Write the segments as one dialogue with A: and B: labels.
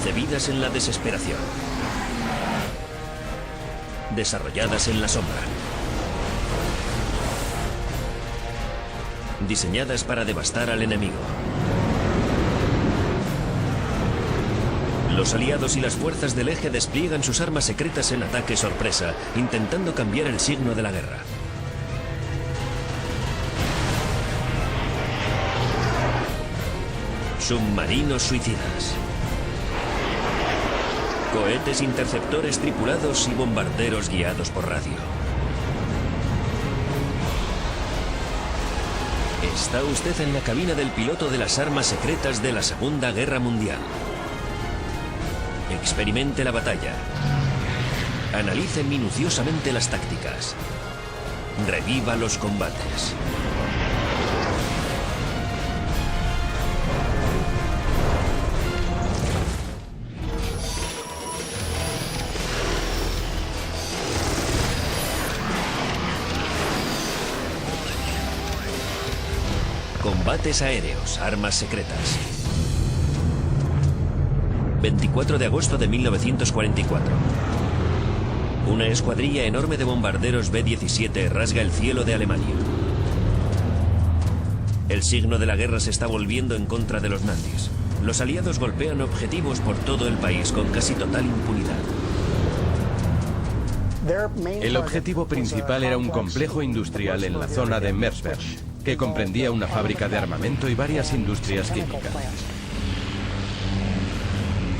A: concebidas en la desesperación, desarrolladas en la sombra, diseñadas para devastar al enemigo. Los aliados y las fuerzas del eje despliegan sus armas secretas en ataque sorpresa, intentando cambiar el signo de la guerra. Submarinos suicidas, cohetes interceptores tripulados y bombarderos guiados por radio. Está usted en la cabina del piloto de las armas secretas de la Segunda Guerra Mundial. Experimente la batalla. Analice minuciosamente las tácticas. Reviva los combates. Combates aéreos, armas secretas. 24 de agosto de 1944. Una escuadrilla enorme de bombarderos B-17 rasga el cielo de Alemania. El signo de la guerra se está volviendo en contra de los nazis. Los aliados golpean objetivos por todo el país con casi total impunidad.
B: El objetivo principal era un complejo industrial en la zona de Merseburg, que comprendía una fábrica de armamento y varias industrias químicas.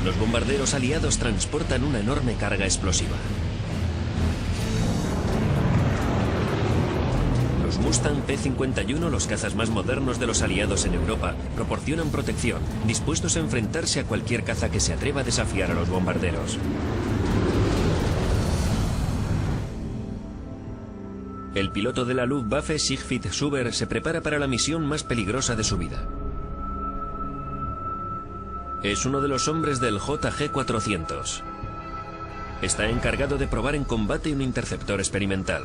A: Los bombarderos aliados transportan una enorme carga explosiva. Los Mustang P-51, los cazas más modernos de los aliados en Europa, proporcionan protección, dispuestos a enfrentarse a cualquier caza que se atreva a desafiar a los bombarderos. El piloto de la Luftwaffe, Siegfried Schuber, se prepara para la misión más peligrosa de su vida. Es uno de los hombres del JG-400. Está encargado de probar en combate un interceptor experimental,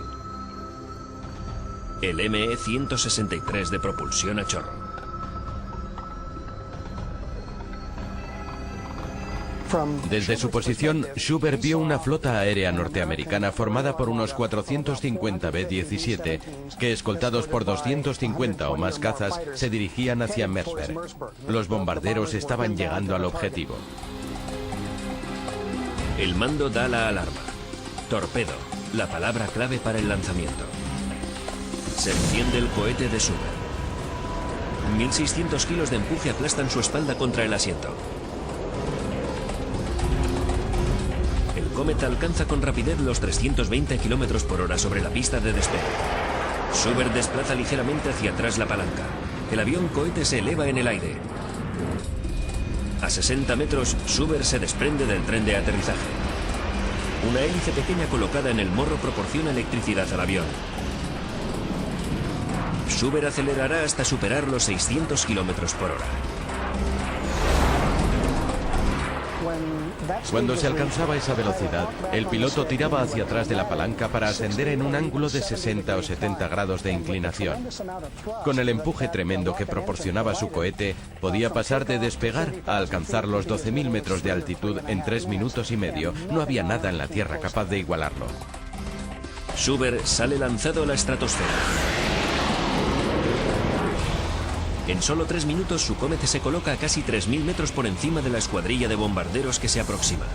A: el ME-163 de propulsión a chorro.
B: Desde su posición, Schuber vio una flota aérea norteamericana formada por unos 450 B-17 que, escoltados por 250 o más cazas, se dirigían hacia Merseburg. Los bombarderos estaban llegando al objetivo.
A: El mando da la alarma. Torpedo, la palabra clave para el lanzamiento. Se enciende el cohete de Schuber. 1600 kilos de empuje aplastan su espalda contra el asiento. El Comet alcanza con rapidez los 320 km por hora sobre la pista de despegue. Schuber desplaza ligeramente hacia atrás la palanca. El avión cohete se eleva en el aire. A 60 metros, Schuber se desprende del tren de aterrizaje. Una hélice pequeña colocada en el morro proporciona electricidad al avión. Schuber acelerará hasta superar los 600 km por hora.
B: Cuando se alcanzaba esa velocidad, el piloto tiraba hacia atrás de la palanca para ascender en un ángulo de 60 o 70 grados de inclinación. Con el empuje tremendo que proporcionaba su cohete, podía pasar de despegar a alcanzar los 12.000 metros de altitud en 3 minutos y medio. No había nada en la Tierra capaz de igualarlo.
A: Schuber sale lanzado a la estratosfera. En solo 3 minutos su Comet se coloca a casi 3.000 metros por encima de la escuadrilla de bombarderos que se aproxima.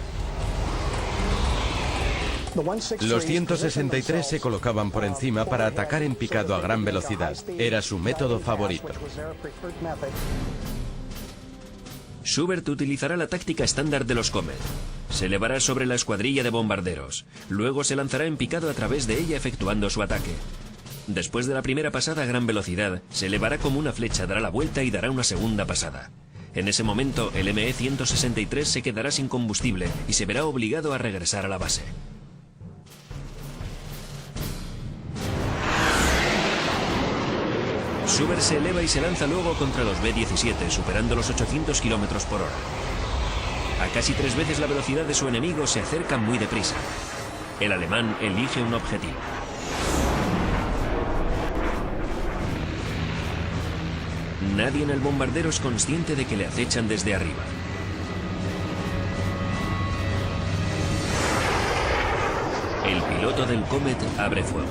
B: Los 163 se colocaban por encima para atacar en picado a gran velocidad. Era su método favorito.
A: Schubert utilizará la táctica estándar de los Comet. Se elevará sobre la escuadrilla de bombarderos. Luego se lanzará en picado a través de ella efectuando su ataque. Después de la primera pasada a gran velocidad, se elevará como una flecha, dará la vuelta y dará una segunda pasada. En ese momento, el ME-163 se quedará sin combustible y se verá obligado a regresar a la base. Schubert se eleva y se lanza luego contra los B-17, superando los 800 km por hora. A casi 3 veces la velocidad de su enemigo, se acerca muy deprisa. El alemán elige un objetivo. Nadie en el bombardero es consciente de que le acechan desde arriba. El piloto del Comet abre fuego.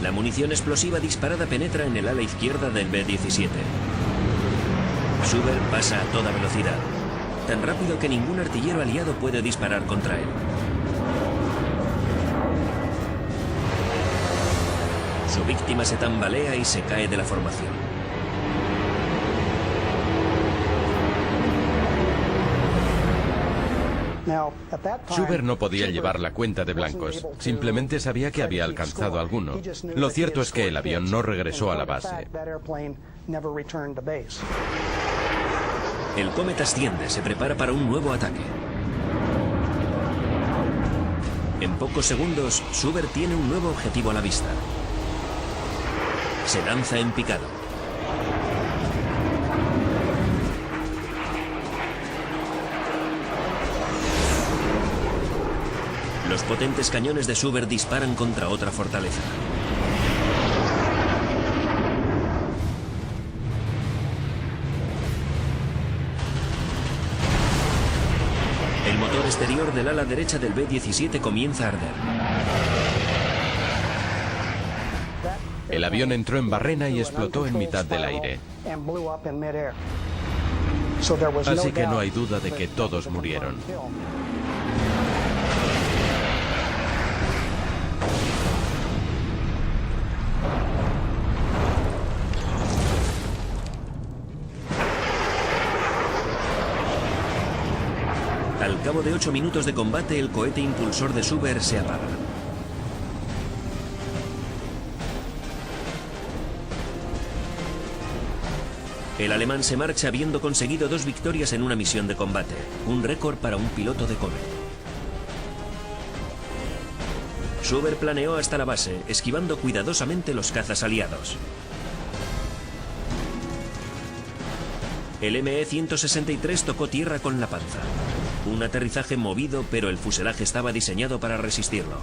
A: La munición explosiva disparada penetra en el ala izquierda del B-17. Schubert pasa a toda velocidad, tan rápido que ningún artillero aliado puede disparar contra él. Su víctima se tambalea y se cae de la formación.
B: Schubert no podía llevar la cuenta de blancos, simplemente sabía que había alcanzado alguno. Lo cierto es que el avión no regresó a la base.
A: El Comet asciende, se prepara para un nuevo ataque. En pocos segundos, Schubert tiene un nuevo objetivo a la vista. Se lanza en picado. Los potentes cañones de Schubert disparan contra otra fortaleza. El motor exterior del ala derecha del B-17 comienza a arder.
B: El avión entró en barrena y explotó en mitad del aire. Así que no hay duda de que todos murieron.
A: Al cabo de 8 minutos de combate, el cohete impulsor de Schubert se apaga. El alemán se marcha habiendo conseguido 2 victorias en una misión de combate, un récord para un piloto de Comet. Schubert planeó hasta la base, esquivando cuidadosamente los cazas aliados. El ME-163 tocó tierra con la panza. Un aterrizaje movido, pero el fuselaje estaba diseñado para resistirlo.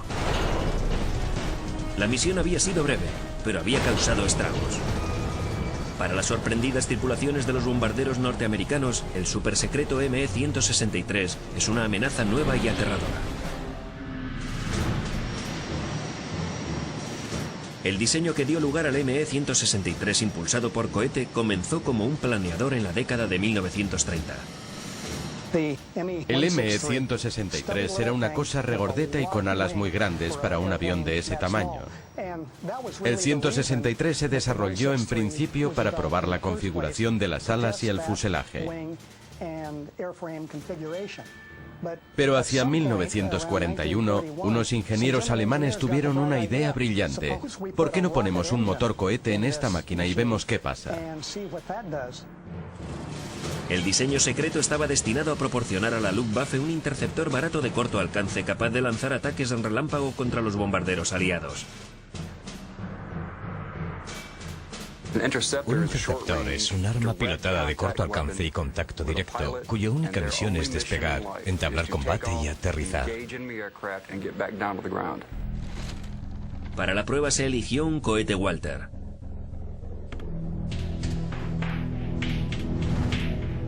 A: La misión había sido breve, pero había causado estragos. Para las sorprendidas tripulaciones de los bombarderos norteamericanos, el supersecreto ME-163 es una amenaza nueva y aterradora. El diseño que dio lugar al ME-163 impulsado por cohete comenzó como un planeador en la década de 1930.
B: El ME-163 era una cosa regordeta y con alas muy grandes para un avión de ese tamaño. El 163 se desarrolló en principio para probar la configuración de las alas y el fuselaje. Pero hacia 1941, unos ingenieros alemanes tuvieron una idea brillante. ¿Por qué no ponemos un motor cohete en esta máquina y vemos qué pasa?
A: El diseño secreto estaba destinado a proporcionar a la Luftwaffe un interceptor barato de corto alcance capaz de lanzar ataques en relámpago contra los bombarderos aliados.
C: Un interceptor es un arma pilotada de corto alcance y contacto directo, cuya única misión es despegar, entablar combate y aterrizar.
A: Para la prueba se eligió un cohete Walter.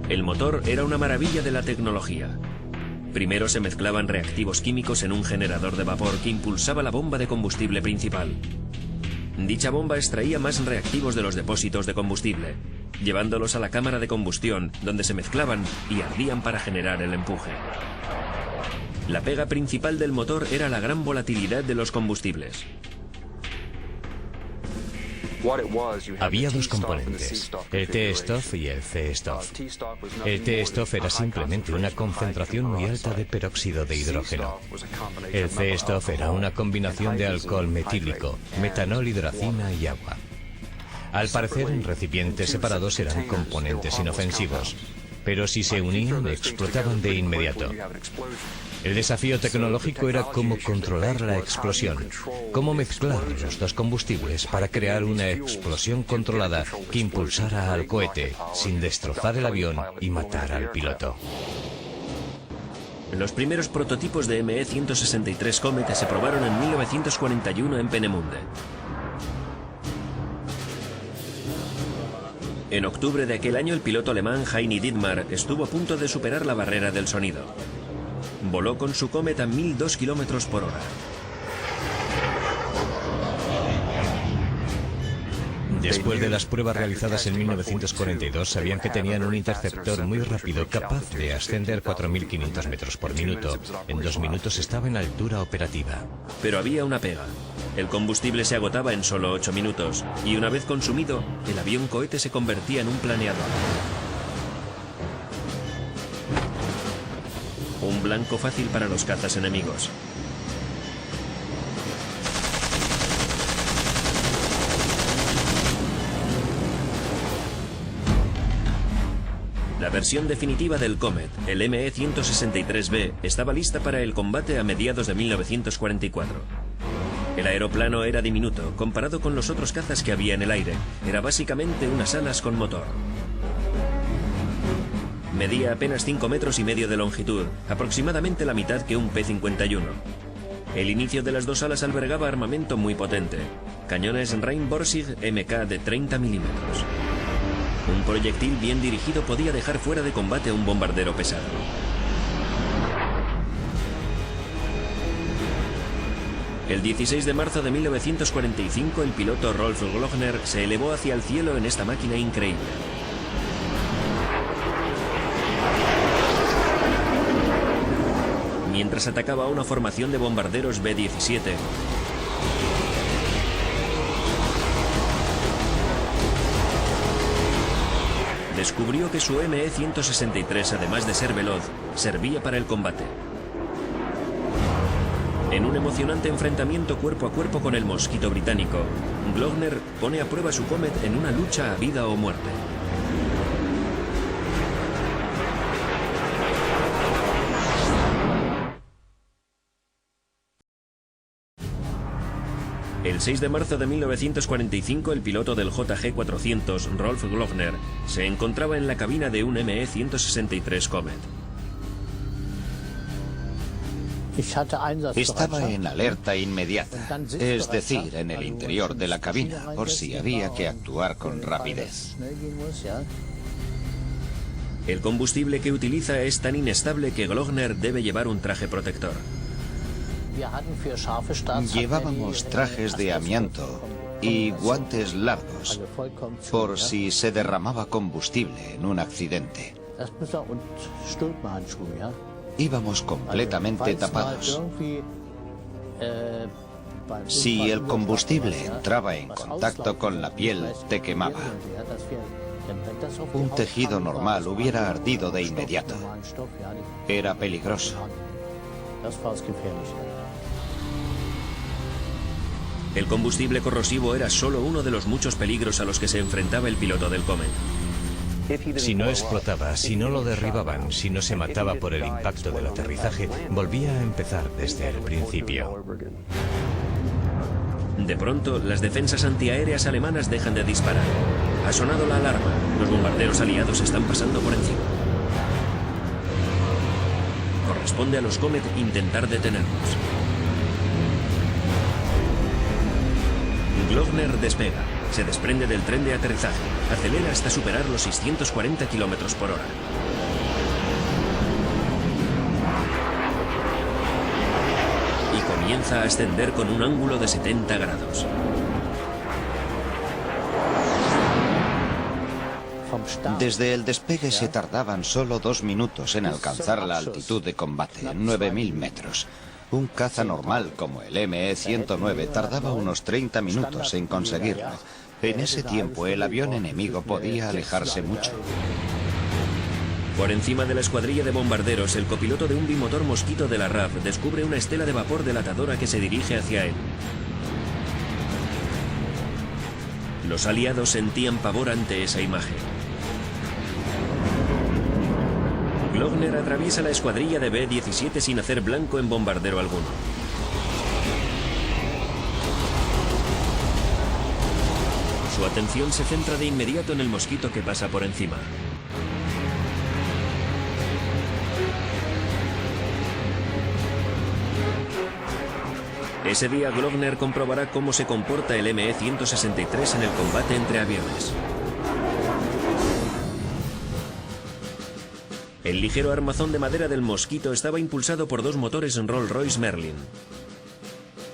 A: El motor era una maravilla de la tecnología. Primero se mezclaban reactivos químicos en un generador de vapor que impulsaba la bomba de combustible principal. Dicha bomba extraía más reactivos de los depósitos de combustible, llevándolos a la cámara de combustión, donde se mezclaban y ardían para generar el empuje. La pega principal del motor era la gran volatilidad de los combustibles.
C: Había 2 componentes, el T-Stoff y el C-Stoff. El T-Stoff era simplemente una concentración muy alta de peróxido de hidrógeno. El C-Stoff era una combinación de alcohol metílico, metanol, hidracina y agua. Al parecer, en recipientes separados eran componentes inofensivos, pero si se unían, explotaban de inmediato. El desafío tecnológico era cómo controlar la explosión, cómo mezclar los 2 combustibles para crear una explosión controlada que impulsara al cohete sin destrozar el avión y matar al piloto.
A: Los primeros prototipos de ME-163 Comet se probaron en 1941 en Peenemünde. En octubre de aquel año, el piloto alemán Heini Dittmar estuvo a punto de superar la barrera del sonido. Voló con su Comet a 1002 kilómetros por hora.
C: Después de las pruebas realizadas en 1942, sabían que tenían un interceptor muy rápido, capaz de ascender 4.500 metros por minuto. En 2 minutos estaba en altura operativa.
A: Pero había una pega. El combustible se agotaba en solo 8 minutos, y una vez consumido, el avión cohete se convertía en un planeador. Un blanco fácil para los cazas enemigos. La versión definitiva del Comet, el ME-163B, estaba lista para el combate a mediados de 1944. El aeroplano era diminuto, comparado con los otros cazas que había en el aire. Era básicamente unas alas con motor. Medía apenas 5,5 metros de longitud, aproximadamente la mitad que un P-51. El inicio de las dos alas albergaba armamento muy potente, cañones Rhein-Borsig MK de 30 milímetros. Un proyectil bien dirigido podía dejar fuera de combate a un bombardero pesado. El 16 de marzo de 1945, el piloto Rolf Glöckner se elevó hacia el cielo en esta máquina increíble. Mientras atacaba a una formación de bombarderos B-17, descubrió que su ME-163, además de ser veloz, servía para el combate. En un emocionante enfrentamiento cuerpo a cuerpo con el mosquito británico, Glöckner pone a prueba su Comet en una lucha a vida o muerte. El 6 de marzo de 1945, el piloto del JG-400, Rolf Glöckner, se encontraba en la cabina de un ME-163 Comet.
D: Estaba en alerta inmediata, es decir, en el interior de la cabina, por si había que actuar con rapidez.
A: El combustible que utiliza es tan inestable que Glöckner debe llevar un traje protector.
D: Llevábamos trajes de amianto y guantes largos, por si se derramaba combustible en un accidente. Íbamos completamente tapados. Si el combustible entraba en contacto con la piel, te quemaba. Un tejido normal hubiera ardido de inmediato. Era peligroso.
A: El combustible corrosivo era solo uno de los muchos peligros a los que se enfrentaba el piloto del Comet.
C: Si no explotaba, si no lo derribaban, si no se mataba por el impacto del aterrizaje, volvía a empezar desde el principio.
A: De pronto, las defensas antiaéreas alemanas dejan de disparar. Ha sonado la alarma. Los bombarderos aliados están pasando por encima. Corresponde a los Comet intentar detenerlos. Glöckner despega, se desprende del tren de aterrizaje, acelera hasta superar los 640 kilómetros por hora. Y comienza a ascender con un ángulo de 70 grados.
D: Desde el despegue se tardaban solo 2 minutos en alcanzar la altitud de combate, 9.000 metros. Un caza normal como el ME-109 tardaba unos 30 minutos en conseguirlo. En ese tiempo el avión enemigo podía alejarse mucho.
A: Por encima de la escuadrilla de bombarderos, el copiloto de un bimotor Mosquito de la RAF descubre una estela de vapor delatadora que se dirige hacia él. Los aliados sentían pavor ante esa imagen. Glöckner atraviesa la escuadrilla de B-17 sin hacer blanco en bombardero alguno. Su atención se centra de inmediato en el mosquito que pasa por encima. Ese día Glöckner comprobará cómo se comporta el ME-163 en el combate entre aviones. El ligero armazón de madera del Mosquito estaba impulsado por 2 motores en Rolls-Royce Merlin.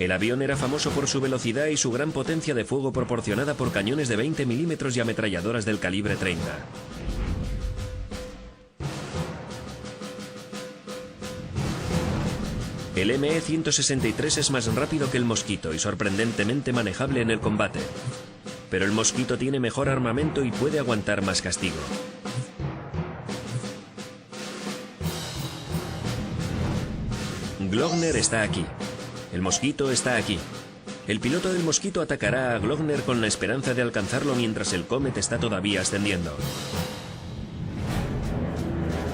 A: El avión era famoso por su velocidad y su gran potencia de fuego proporcionada por cañones de 20 milímetros y ametralladoras del calibre 30. El ME-163 es más rápido que el Mosquito y sorprendentemente manejable en el combate. Pero el Mosquito tiene mejor armamento y puede aguantar más castigo. Glogner está aquí. El Mosquito está aquí. El piloto del Mosquito atacará a Glogner con la esperanza de alcanzarlo mientras el Comet está todavía ascendiendo.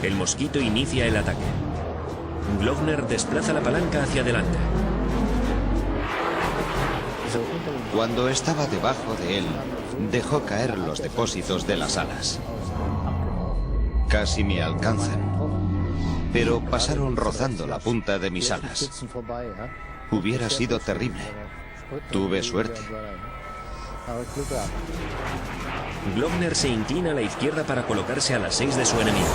A: El Mosquito inicia el ataque. Glogner desplaza la palanca hacia adelante.
D: Cuando estaba debajo de él, dejó caer los depósitos de las alas. Casi me alcanzan, pero pasaron rozando la punta de mis alas. Hubiera sido terrible. Tuve suerte.
A: Glogner se inclina a la izquierda para colocarse a las 6 de su enemigo.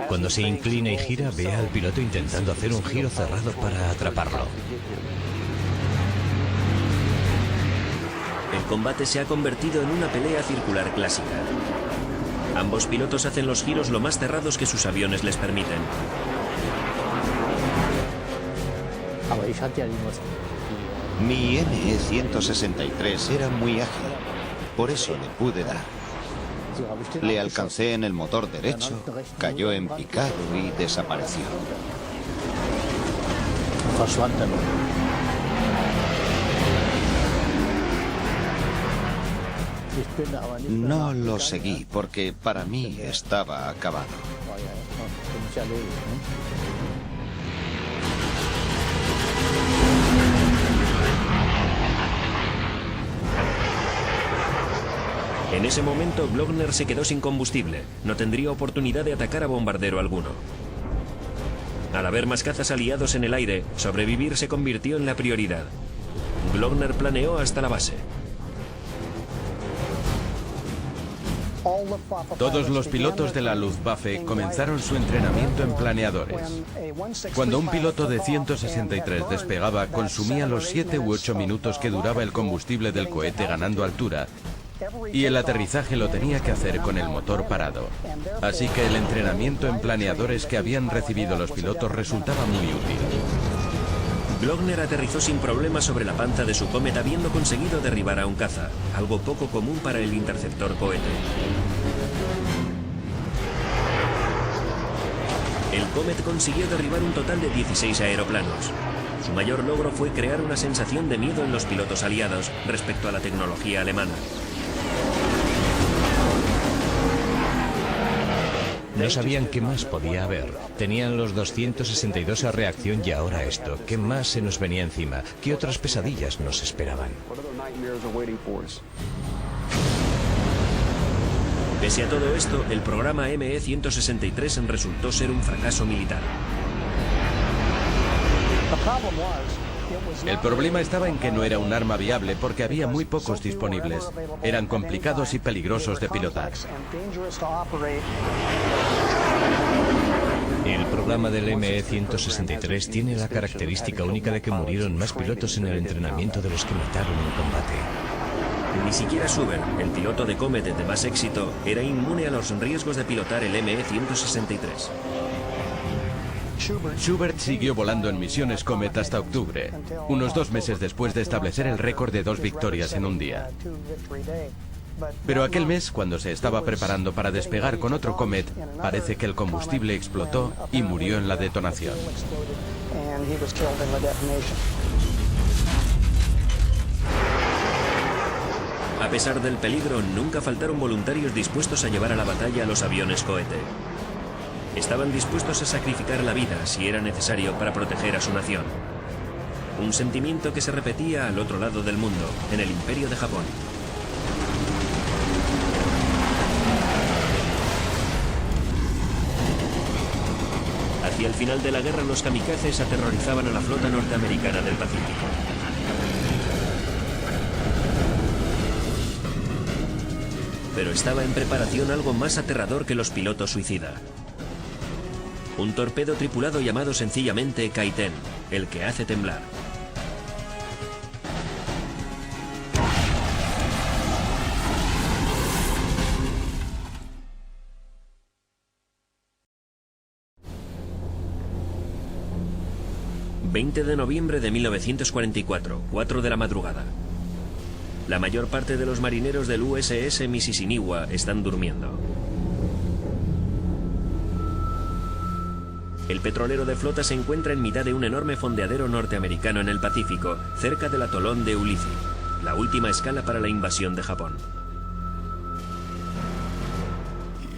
C: Cuando se inclina y gira, ve al piloto intentando hacer un giro cerrado para atraparlo.
A: El combate se ha convertido en una pelea circular clásica. Ambos pilotos hacen los giros lo más cerrados que sus aviones les permiten.
D: Mi ME-163 era muy ágil, por eso le pude dar. Le alcancé en el motor derecho, cayó en picado y desapareció. No lo seguí porque para mí estaba acabado.
A: En ese momento, Glogner se quedó sin combustible. No tendría oportunidad de atacar a bombardero alguno. Al haber más cazas aliados en el aire, sobrevivir se convirtió en la prioridad. Glogner planeó hasta la base.
B: Todos los pilotos de la Luftwaffe comenzaron su entrenamiento en planeadores. Cuando un piloto de 163 despegaba, consumía los 7 u 8 minutos que duraba el combustible del cohete ganando altura, y el aterrizaje lo tenía que hacer con el motor parado. Así que el entrenamiento en planeadores que habían recibido los pilotos resultaba muy útil.
A: Glogner aterrizó sin problemas sobre la panza de su Comet habiendo conseguido derribar a un caza, algo poco común para el interceptor cohete. El Comet consiguió derribar un total de 16 aeroplanos. Su mayor logro fue crear una sensación de miedo en los pilotos aliados respecto a la tecnología alemana.
C: No sabían qué más podía haber. Tenían los 262 a reacción y ahora esto. ¿Qué más se nos venía encima? ¿Qué otras pesadillas nos esperaban?
A: Pese a todo esto, el programa ME-163 resultó ser un fracaso militar.
B: El problema estaba en que no era un arma viable porque había muy pocos disponibles. Eran complicados y peligrosos de pilotar.
C: El programa del ME-163 tiene la característica única de que murieron más pilotos en el entrenamiento de los que mataron en combate.
A: Ni siquiera Schubert, el piloto de Comet de más éxito, era inmune a los riesgos de pilotar el ME-163.
B: Schubert siguió volando en misiones Comet hasta octubre, unos 2 meses después de establecer el récord de 2 victorias en un día. Pero aquel mes, cuando se estaba preparando para despegar con otro Comet, parece que el combustible explotó y murió en la detonación.
A: A pesar del peligro, nunca faltaron voluntarios dispuestos a llevar a la batalla a los aviones cohete. Estaban dispuestos a sacrificar la vida si era necesario para proteger a su nación. Un sentimiento que se repetía al otro lado del mundo, en el Imperio de Japón. Hacia el final de la guerra, los kamikazes aterrorizaban a la flota norteamericana del Pacífico. Pero estaba en preparación algo más aterrador que los pilotos suicida. Un torpedo tripulado llamado sencillamente Kaiten, el que hace temblar. ...20 de noviembre de 1944, 4 de la madrugada. La mayor parte de los marineros del USS Mississiniwa están durmiendo. El petrolero de flota se encuentra en mitad de un enorme fondeadero norteamericano en el Pacífico, cerca del atolón de Ulithi, la última escala para la invasión de Japón.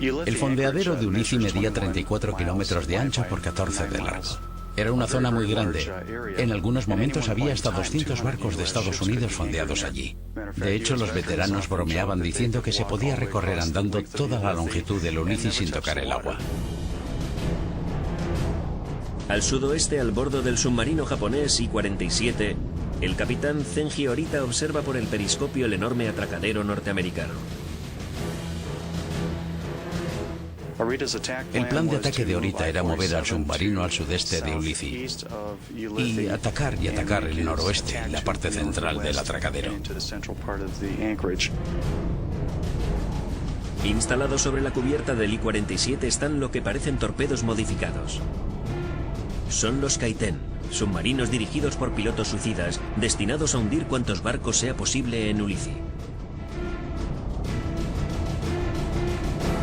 E: El fondeadero de Ulithi medía 34 kilómetros de ancho por 14 de largo. Era una zona muy grande. En algunos momentos había hasta 200 barcos de Estados Unidos fondeados allí. De hecho, los veteranos bromeaban diciendo que se podía recorrer andando toda la longitud del Ulithi sin tocar el agua.
A: Al sudoeste, al bordo del submarino japonés I-47, el capitán Zenji Orita observa por el periscopio el enorme atracadero norteamericano.
E: El plan de ataque de Orita era mover al submarino al sudeste de Ulithi y atacar el noroeste, la parte central del atracadero.
A: Instalados sobre la cubierta del I-47 están lo que parecen torpedos modificados. Son los Kaiten, submarinos dirigidos por pilotos suicidas, destinados a hundir cuantos barcos sea posible en Ulithi.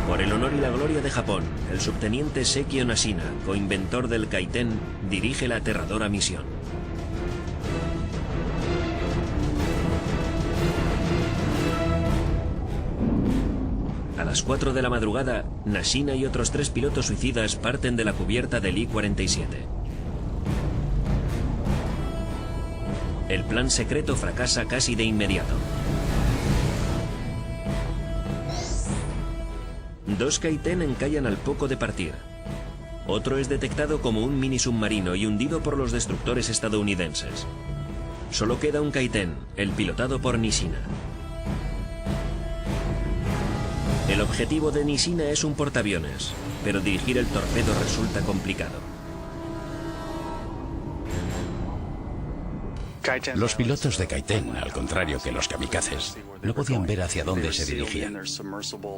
A: Por el honor y la gloria de Japón, el subteniente Sekio Nashina, coinventor del Kaiten, dirige la aterradora misión. A las 4 de la madrugada, Nashina y otros 3 pilotos suicidas parten de la cubierta del I-47. El plan secreto fracasa casi de inmediato. 2 Kaiten encallan al poco de partir. Otro es detectado como un mini submarino y hundido por los destructores estadounidenses. Solo queda un Kaiten, el pilotado por Nishina. El objetivo de Nishina es un portaaviones, pero dirigir el torpedo resulta complicado.
E: Los pilotos de Kaiten, al contrario que los kamikazes, no podían ver hacia dónde se dirigían.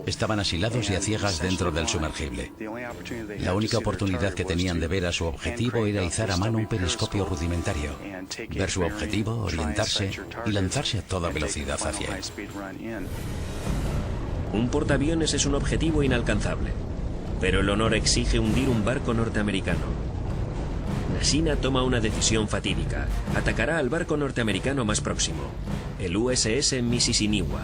E: Estaban asilados y a ciegas dentro del sumergible. La única oportunidad que tenían de ver a su objetivo era izar a mano un periscopio rudimentario, ver su objetivo, orientarse y lanzarse a toda velocidad hacia él.
A: Un portaaviones es un objetivo inalcanzable, pero el honor exige hundir un barco norteamericano. Nashina toma una decisión fatídica. Atacará al barco norteamericano más próximo, el USS Mississiniwa.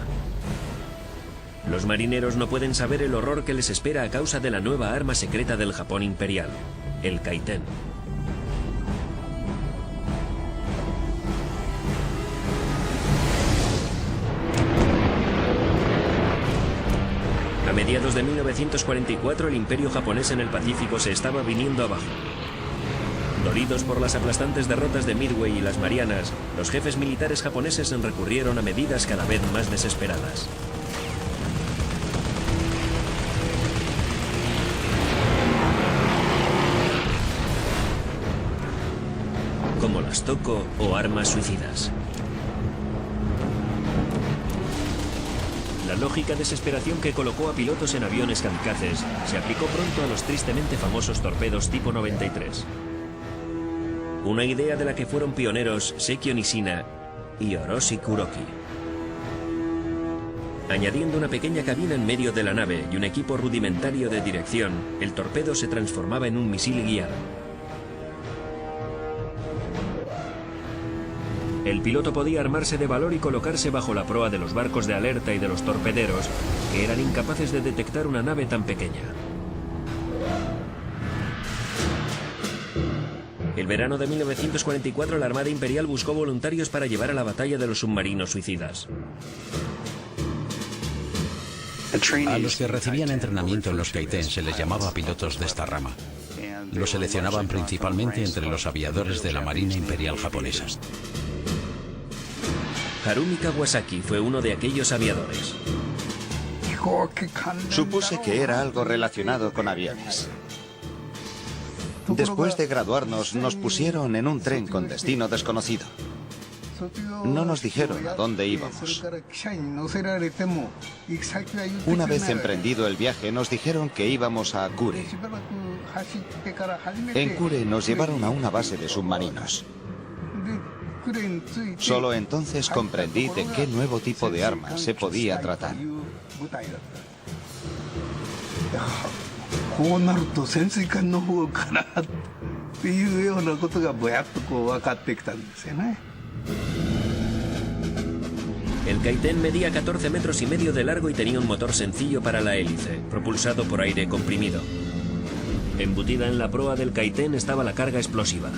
A: Los marineros no pueden saber el horror que les espera a causa de la nueva arma secreta del Japón imperial, el Kaiten. A mediados de 1944, el imperio japonés en el Pacífico se estaba viniendo abajo. Dolidos por las aplastantes derrotas de Midway y las Marianas, los jefes militares japoneses recurrieron a medidas cada vez más desesperadas. Como las Toko o armas suicidas. La lógica desesperación que colocó a pilotos en aviones kamikazes se aplicó pronto a los tristemente famosos torpedos tipo 93. Una idea de la que fueron pioneros Sekio Nishina y Oroshi Kuroki. Añadiendo una pequeña cabina en medio de la nave y un equipo rudimentario de dirección, el torpedo se transformaba en un misil guiado. El piloto podía armarse de valor y colocarse bajo la proa de los barcos de alerta y de los torpederos, que eran incapaces de detectar una nave tan pequeña. El verano de 1944 la Armada Imperial buscó voluntarios para llevar a la batalla de los submarinos suicidas.
E: A los que recibían entrenamiento en los Kaiten se les llamaba pilotos de esta rama. Los seleccionaban principalmente entre los aviadores de la Marina Imperial japonesa.
A: Harumi Kawasaki fue uno de aquellos aviadores.
D: Supuse que era algo relacionado con aviones. Después de graduarnos, nos pusieron en un tren con destino desconocido. No nos dijeron a dónde íbamos. Una vez emprendido el viaje, nos dijeron que íbamos a Kure. En Kure nos llevaron a una base de submarinos. Solo entonces comprendí de qué nuevo tipo de arma se podía tratar.
A: El Kaiten medía 14 metros y medio de largo y tenía un motor sencillo para la hélice, propulsado por aire comprimido. Embutida en la proa del Kaiten estaba la carga explosiva.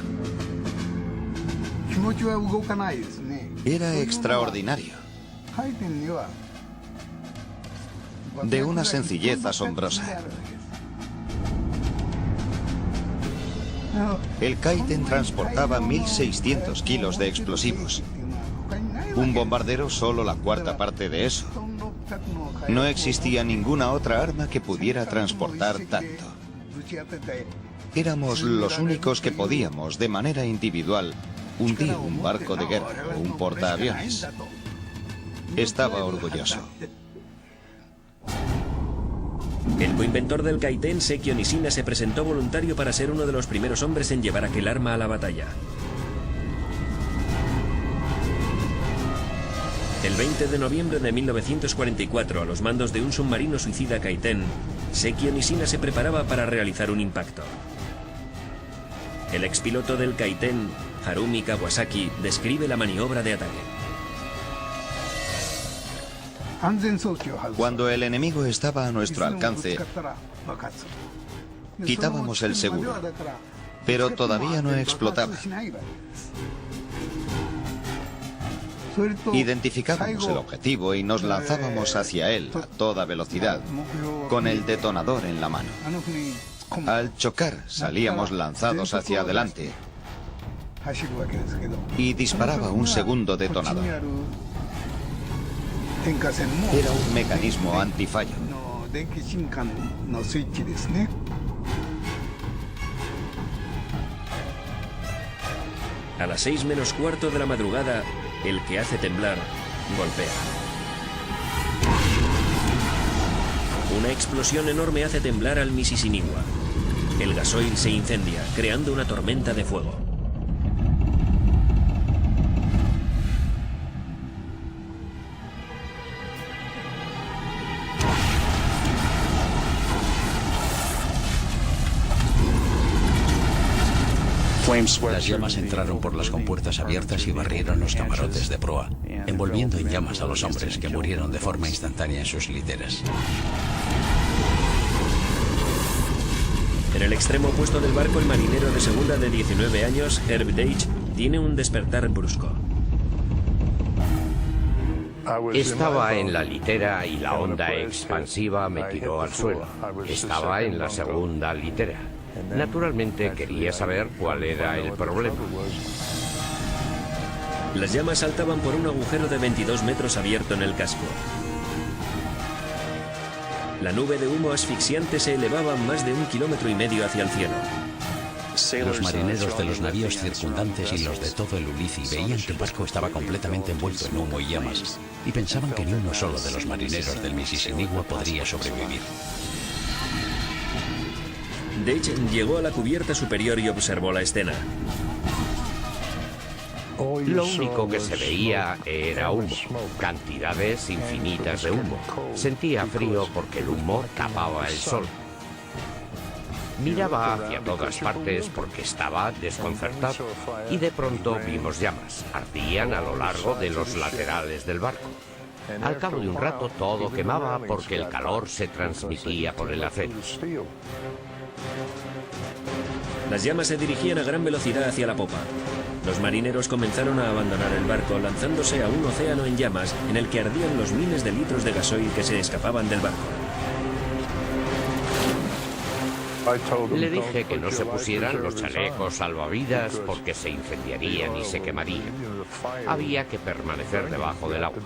D: Era extraordinario. De una sencillez asombrosa. El Kaiten transportaba 1.600 kilos de explosivos. Un bombardero solo la cuarta parte de eso. No existía ninguna otra arma que pudiera transportar tanto. Éramos los únicos que podíamos, de manera individual, hundir un barco de guerra o un portaaviones. Estaba orgulloso.
A: El coinventor del Kaiten, Sekio Nishina, se presentó voluntario para ser uno de los primeros hombres en llevar aquel arma a la batalla. El 20 de noviembre de 1944, a los mandos de un submarino suicida Kaiten, Sekio Nishina se preparaba para realizar un impacto. El expiloto del Kaiten, Harumi Kawasaki, describe la maniobra de ataque.
D: Cuando el enemigo estaba a nuestro alcance, quitábamos el seguro, pero todavía no explotaba. Identificábamos el objetivo y nos lanzábamos hacia él a toda velocidad, con el detonador en la mano. Al chocar, salíamos lanzados hacia adelante y disparaba un segundo detonador. Era un mecanismo antifallo.
A: A las 6 menos cuarto de la madrugada, el que hace temblar, golpea. Una explosión enorme hace temblar al Mississiniwa. El gasoil se incendia, creando una tormenta de fuego.
E: Las llamas entraron por las compuertas abiertas y barrieron los camarotes de proa, envolviendo en llamas a los hombres que murieron de forma instantánea en sus literas.
A: En el extremo opuesto del barco, el marinero de segunda de 19 años, Herb Deitch, tiene un despertar brusco.
F: Estaba en la litera y la onda expansiva me tiró al suelo. Estaba en la segunda litera. Naturalmente quería saber cuál era el problema.
A: Las llamas saltaban por un agujero de 22 metros abierto en el casco. La nube de humo asfixiante se elevaba más de 1,5 kilómetros hacia el cielo.
E: Los marineros de los navíos circundantes y los de todo el Ulithi veían que el barco estaba completamente envuelto en humo y llamas y pensaban que ni uno solo de los marineros del Mississiniwa podría sobrevivir.
A: Deitch llegó a la cubierta superior y observó la escena.
F: Lo único que se veía era humo, cantidades infinitas de humo. Sentía frío porque el humo tapaba el sol. Miraba hacia todas partes porque estaba desconcertado y de pronto vimos llamas. Ardían a lo largo de los laterales del barco. Al cabo de un rato todo quemaba porque el calor se transmitía por el acero.
A: Las llamas se dirigían a gran velocidad hacia la popa. Los marineros comenzaron a abandonar el barco, lanzándose a un océano en llamas en el que ardían los miles de litros de gasoil que se escapaban del barco.
F: Le dije que no se pusieran los chalecos salvavidas porque se incendiarían y se quemarían. Había que permanecer debajo del agua.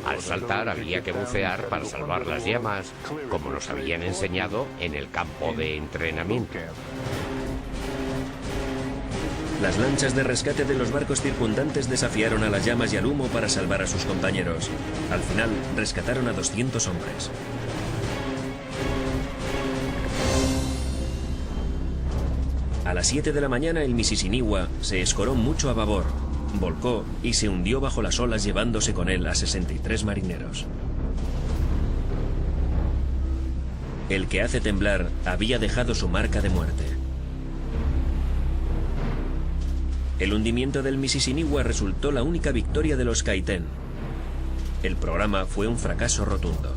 F: Al saltar había que bucear para salvar las llamas, como nos habían enseñado en el campo de entrenamiento.
A: Las lanchas de rescate de los barcos circundantes desafiaron a las llamas y al humo para salvar a sus compañeros. Al final, rescataron a 200 hombres. A las 7 de la mañana el Mississiniwa se escoró mucho a babor, volcó y se hundió bajo las olas llevándose con él a 63 marineros. El que hace temblar había dejado su marca de muerte. El hundimiento del Mississiniwa resultó la única victoria de los Kaiten. El programa fue un fracaso rotundo.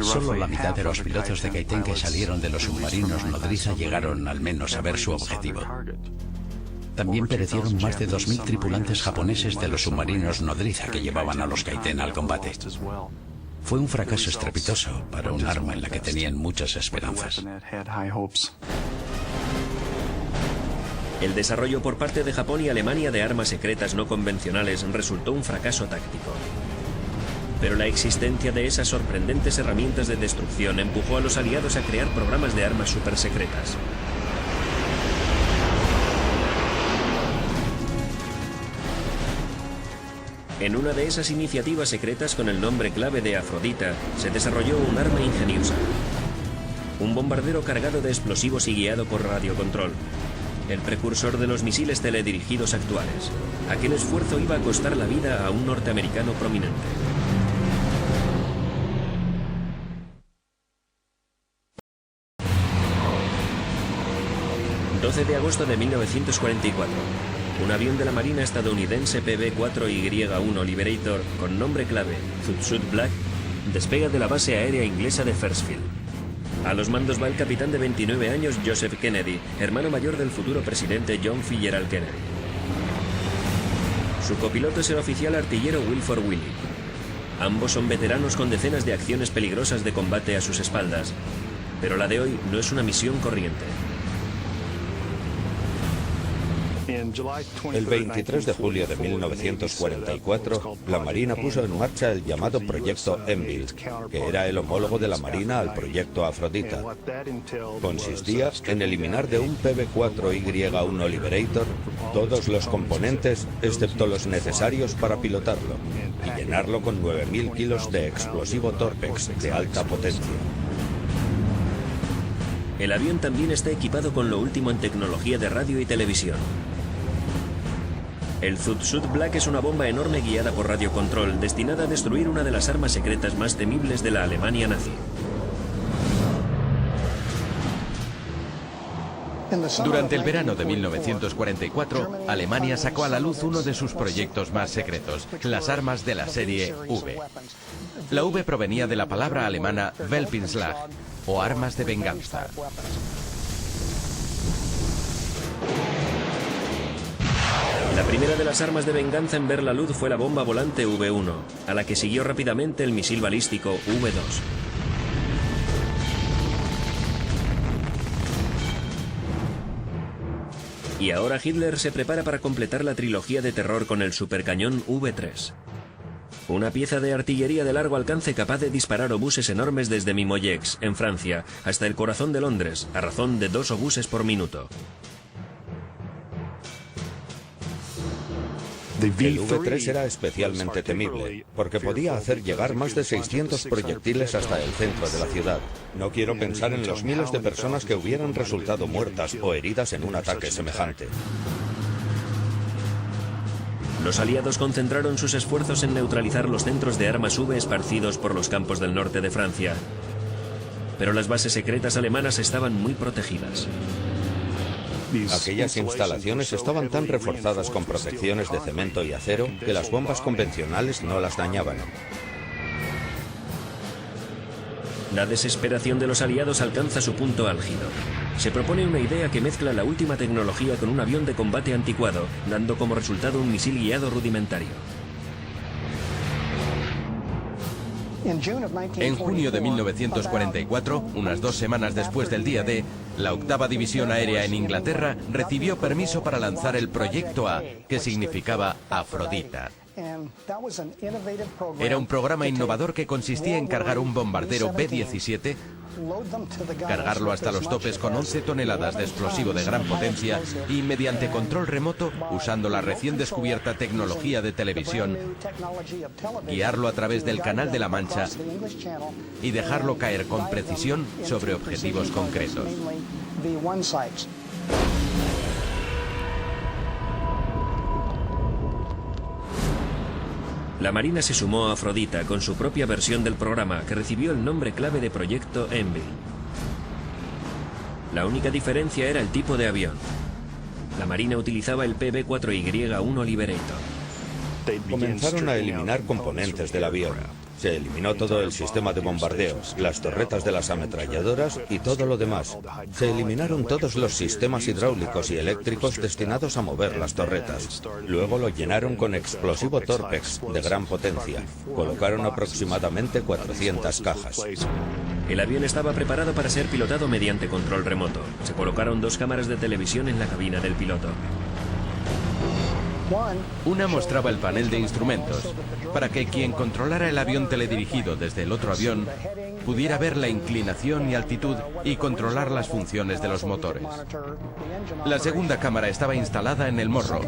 E: Solo la mitad de los pilotos de Kaiten que salieron de los submarinos nodriza llegaron al menos a ver su objetivo. También perecieron más de 2000 tripulantes japoneses de los submarinos nodriza que llevaban a los Kaiten al combate. Fue un fracaso estrepitoso para un arma en la que tenían muchas esperanzas.
A: El desarrollo por parte de Japón y Alemania de armas secretas no convencionales resultó un fracaso táctico. Pero la existencia de esas sorprendentes herramientas de destrucción empujó a los aliados a crear programas de armas supersecretas. En una de esas iniciativas secretas con el nombre clave de Afrodita, se desarrolló un arma ingeniosa. Un bombardero cargado de explosivos y guiado por radiocontrol. El precursor de los misiles teledirigidos actuales. Aquel esfuerzo iba a costar la vida a un norteamericano prominente. El 12 de agosto de 1944, un avión de la Marina estadounidense PB-4Y-1 Liberator, con nombre clave Zoot Black, despega de la base aérea inglesa de Firstfield. A los mandos va el capitán de 29 años Joseph Kennedy, hermano mayor del futuro presidente John Fitzgerald Kennedy. Su copiloto es el oficial artillero Wilford Willey. Ambos son veteranos con decenas de acciones peligrosas de combate a sus espaldas, pero la de hoy no es una misión corriente.
G: El 23 de julio de 1944, la Marina puso en marcha el llamado Proyecto Envil, que era el homólogo de la Marina al Proyecto Afrodita. Consistía en eliminar de un PB-4Y-1 Liberator todos los componentes, excepto los necesarios para pilotarlo, y llenarlo con 9000 kilos de explosivo Torpex de alta potencia.
A: El avión también está equipado con lo último en tecnología de radio y televisión. El Zoot Black es una bomba enorme guiada por radiocontrol, destinada a destruir una de las armas secretas más temibles de la Alemania nazi.
B: Durante el verano de 1944, Alemania sacó a la luz uno de sus proyectos más secretos, las armas de la serie V. La V provenía de la palabra alemana Welpenschlag, o armas de venganza.
A: La primera de las armas de venganza en ver la luz fue la bomba volante V1, a la que siguió rápidamente el misil balístico V2. Y ahora Hitler se prepara para completar la trilogía de terror con el supercañón V3. Una pieza de artillería de largo alcance capaz de disparar obuses enormes desde Mimoyex, en Francia, hasta el corazón de Londres, a razón de 2 obuses por minuto.
G: El V3 era especialmente temible, porque podía hacer llegar más de 600 proyectiles hasta el centro de la ciudad. No quiero pensar en los miles de personas que hubieran resultado muertas o heridas en un ataque semejante.
A: Los aliados concentraron sus esfuerzos en neutralizar los centros de armas V esparcidos por los campos del norte de Francia. Pero las bases secretas alemanas estaban muy protegidas.
G: Aquellas instalaciones estaban tan reforzadas con protecciones de cemento y acero que las bombas convencionales no las dañaban.
A: La desesperación de los aliados alcanza su punto álgido. Se propone una idea que mezcla la última tecnología con un avión de combate anticuado, dando como resultado un misil guiado rudimentario.
B: En junio de 1944, unas 2 semanas después del día D, la 8ª División Aérea en Inglaterra recibió permiso para lanzar el Proyecto A, que significaba Afrodita. Era un programa innovador que consistía en cargar un bombardero B-17, cargarlo hasta los topes con 11 toneladas de explosivo de gran potencia y, mediante control remoto, usando la recién descubierta tecnología de televisión, guiarlo a través del Canal de la Mancha y dejarlo caer con precisión sobre objetivos concretos.
A: La Marina se sumó a Afrodita con su propia versión del programa, que recibió el nombre clave de Proyecto Envil. La única diferencia era el tipo de avión. La Marina utilizaba el PB-4Y-1 Liberator.
G: Comenzaron a eliminar componentes del avión. Se eliminó todo el sistema de bombardeo, las torretas de las ametralladoras y todo lo demás. Se eliminaron todos los sistemas hidráulicos y eléctricos destinados a mover las torretas. Luego lo llenaron con explosivo Torpex de gran potencia. Colocaron aproximadamente 400 cajas.
A: El avión estaba preparado para ser pilotado mediante control remoto. Se colocaron 2 cámaras de televisión en la cabina del piloto.
B: Una mostraba el panel de instrumentos, para que quien controlara el avión teledirigido desde el otro avión pudiera ver la inclinación y altitud y controlar las funciones de los motores. La segunda cámara estaba instalada en el morro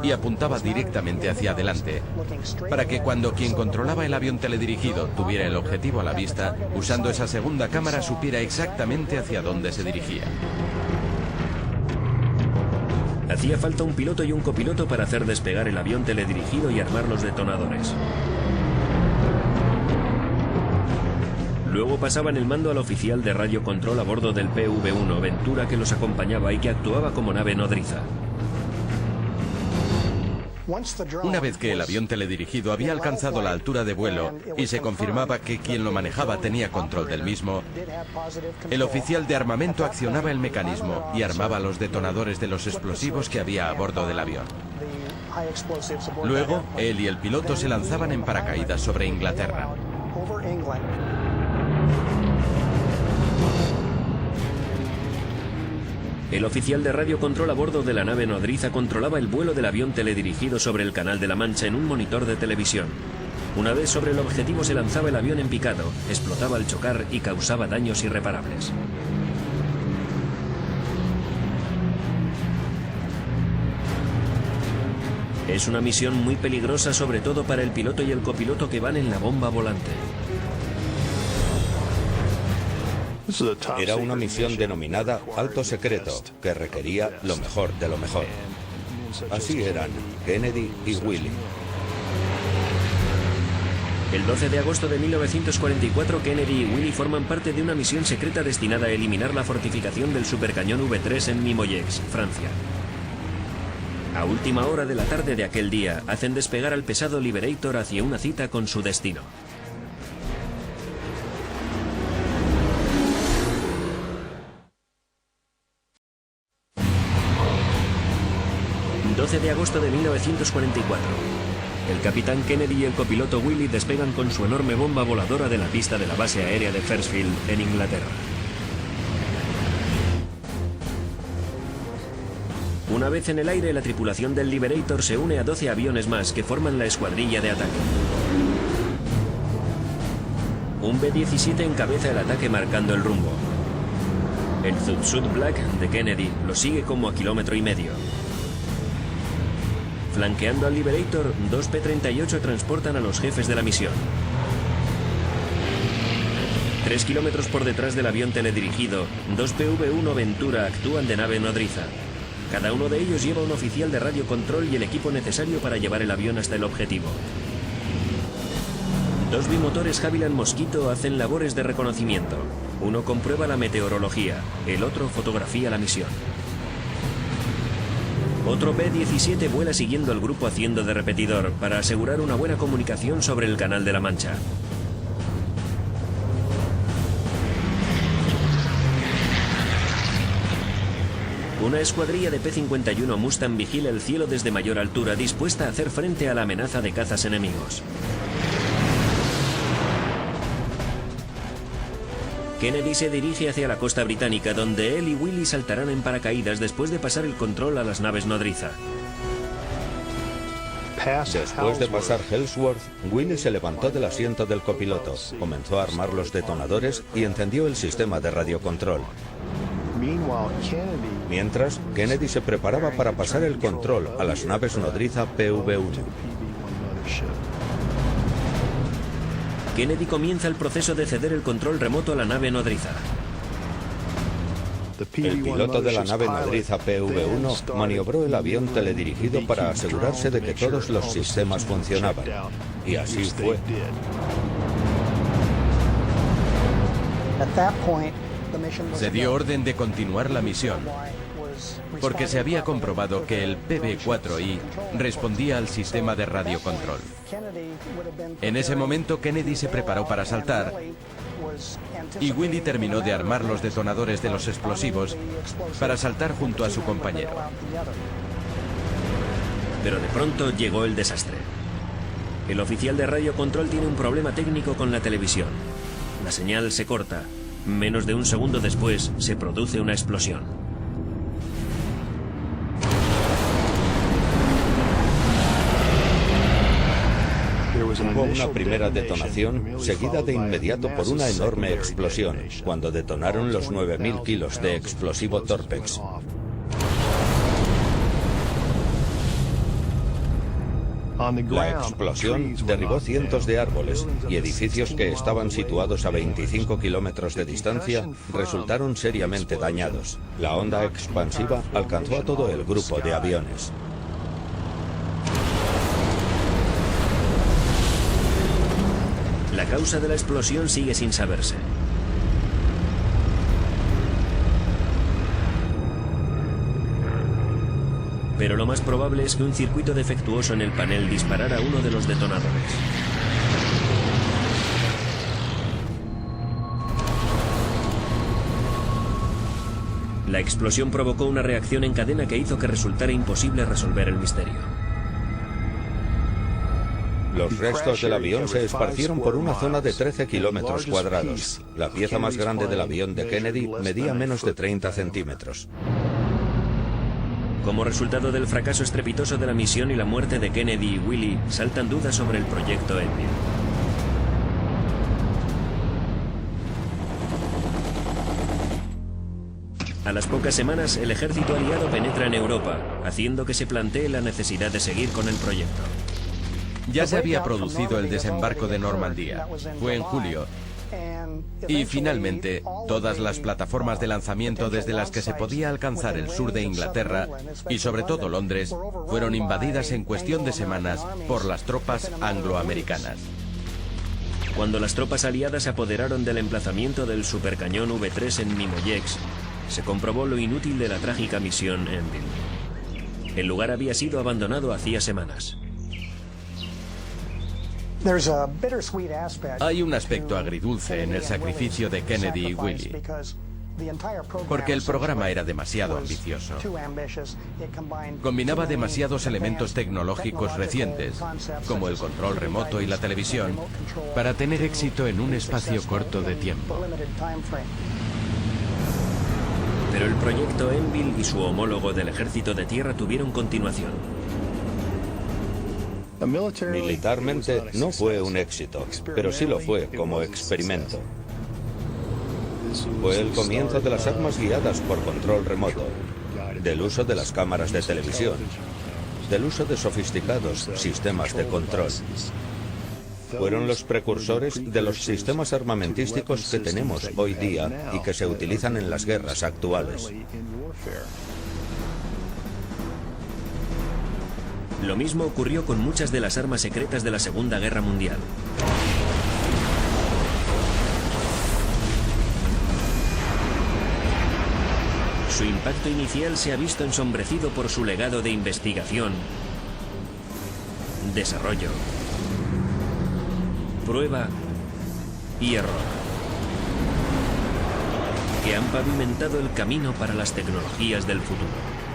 B: y apuntaba directamente hacia adelante, para que cuando quien controlaba el avión teledirigido tuviera el objetivo a la vista, usando esa segunda cámara supiera exactamente hacia dónde se dirigía.
A: Hacía falta un piloto y un copiloto para hacer despegar el avión teledirigido y armar los detonadores. Luego pasaban el mando al oficial de radio control a bordo del PV-1 Ventura, que los acompañaba y que actuaba como nave nodriza.
B: Una vez que el avión teledirigido había alcanzado la altura de vuelo y se confirmaba que quien lo manejaba tenía control del mismo, el oficial de armamento accionaba el mecanismo y armaba los detonadores de los explosivos que había a bordo del avión. Luego, él y el piloto se lanzaban en paracaídas sobre Inglaterra.
A: El oficial de radio control a bordo de la nave nodriza controlaba el vuelo del avión teledirigido sobre el Canal de la Mancha en un monitor de televisión. Una vez sobre el objetivo se lanzaba el avión en picado, explotaba al chocar y causaba daños irreparables. Es una misión muy peligrosa, sobre todo para el piloto y el copiloto que van en la bomba volante.
G: Era una misión denominada Alto Secreto, que requería lo mejor de lo mejor. Así eran Kennedy y Willie.
A: El 12 de agosto de 1944, Kennedy y Willie forman parte de una misión secreta destinada a eliminar la fortificación del supercañón V3 en Mimoyex, Francia. A última hora de la tarde de aquel día, hacen despegar al pesado Liberator hacia una cita con su destino. 12 de agosto de 1944. El capitán Kennedy y el copiloto Willie despegan con su enorme bomba voladora de la pista de la base aérea de Fairfield, en Inglaterra. Una vez en el aire, la tripulación del Liberator se une a 12 aviones más que forman la escuadrilla de ataque. Un B-17 encabeza el ataque marcando el rumbo. El Zoot Black de Kennedy lo sigue como a 1,5 kilómetros. Flanqueando al Liberator, 2 P-38 transportan a los jefes de la misión. 3 kilómetros por detrás del avión teledirigido, 2 PV-1 Ventura actúan de nave nodriza. Cada uno de ellos lleva un oficial de radio control y el equipo necesario para llevar el avión hasta el objetivo. 2 bimotores Havilland Mosquito hacen labores de reconocimiento. Uno comprueba la meteorología, el otro fotografía la misión. Otro B-17 vuela siguiendo al grupo haciendo de repetidor para asegurar una buena comunicación sobre el Canal de la Mancha. Una escuadrilla de P-51 Mustang vigila el cielo desde mayor altura, dispuesta a hacer frente a la amenaza de cazas enemigos. Kennedy se dirige hacia la costa británica, donde él y Willy saltarán en paracaídas después de pasar el control a las naves nodriza.
G: Después de pasar Ellsworth, Willy se levantó del asiento del copiloto, comenzó a armar los detonadores y encendió el sistema de radiocontrol. Mientras, Kennedy se preparaba para pasar el control a las naves nodriza PV-1.
A: Kennedy comienza el proceso de ceder el control remoto a la nave nodriza.
G: El piloto de la nave nodriza PV-1 maniobró el avión teledirigido para asegurarse de que todos los sistemas funcionaban. Y así fue.
B: Se dio orden de continuar la misión, porque se había comprobado que el PB-4I respondía al sistema de radiocontrol. En ese momento Kennedy se preparó para saltar y Willy terminó de armar los detonadores de los explosivos para saltar junto a su compañero.
A: Pero de pronto llegó el desastre. El oficial de radiocontrol tiene un problema técnico con la televisión. La señal se corta. Menos de un segundo después se produce una explosión.
G: Hubo una primera detonación, seguida de inmediato por una enorme explosión, cuando detonaron los 9.000 kilos de explosivo Torpex. La explosión derribó cientos de árboles y edificios que estaban situados a 25 kilómetros de distancia resultaron seriamente dañados. La onda expansiva alcanzó a todo el grupo de aviones.
A: La causa de la explosión sigue sin saberse. Pero lo más probable es que un circuito defectuoso en el panel disparara uno de los detonadores. La explosión provocó una reacción en cadena que hizo que resultara imposible resolver el misterio.
G: Los restos del avión se esparcieron por una zona de 13 kilómetros cuadrados. La pieza más grande del avión de Kennedy medía menos de 30 centímetros.
A: Como resultado del fracaso estrepitoso de la misión y la muerte de Kennedy y Willy, saltan dudas sobre el proyecto Envil. A las pocas semanas, el ejército aliado penetra en Europa, haciendo que se plantee la necesidad de seguir con el proyecto.
B: Ya se había producido el desembarco de Normandía. Fue en julio. Y finalmente, todas las plataformas de lanzamiento desde las que se podía alcanzar el sur de Inglaterra, y sobre todo Londres, fueron invadidas en cuestión de semanas por las tropas angloamericanas.
A: Cuando las tropas aliadas se apoderaron del emplazamiento del supercañón V3 en Mimoyex, se comprobó lo inútil de la trágica misión Envil. El lugar había sido abandonado hacía semanas.
B: Hay un aspecto agridulce en el sacrificio de Kennedy y Willy, porque el programa era demasiado ambicioso. Combinaba demasiados elementos tecnológicos recientes, como el control remoto y la televisión, para tener éxito en un espacio corto de tiempo.
A: Pero el proyecto Envil y su homólogo del ejército de tierra tuvieron continuación.
G: Militarmente no fue un éxito, pero sí lo fue como experimento. Fue el comienzo de las armas guiadas por control remoto, del uso de las cámaras de televisión, del uso de sofisticados sistemas de control. Fueron los precursores de los sistemas armamentísticos que tenemos hoy día y que se utilizan en las guerras actuales.
A: Lo mismo ocurrió con muchas de las armas secretas de la Segunda Guerra Mundial. Su impacto inicial se ha visto ensombrecido por su legado de investigación, desarrollo, prueba y error, que han pavimentado el camino para las tecnologías del futuro.